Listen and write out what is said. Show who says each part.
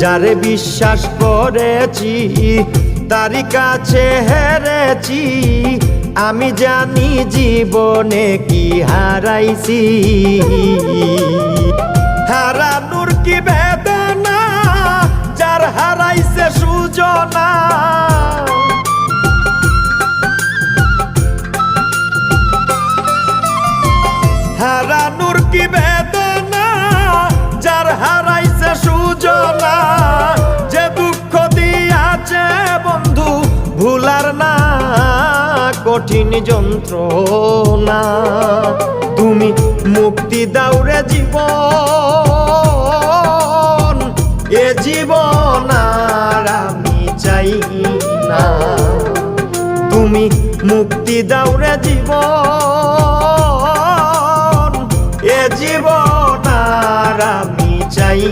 Speaker 1: যারে বিশ্বাস করেছি তারই কাছে হেরেছি, আমি জানি জীবনে কি হারাইছি। হারানোর কি বেদনা, যার হারাইছে সুজনা। হারানোর কি বেদনা, যার হারাইছে সুজনা। যে দুঃখ দিয়াছে বন্ধু ভুলার না কঠিন যন্ত্রণা। তুমি মুক্তি দাও রে জীবন, এ জীবন আর আমি চাই না। তুমি মুক্তি দাও রে জীবন, এ জীবন আর আমি চাই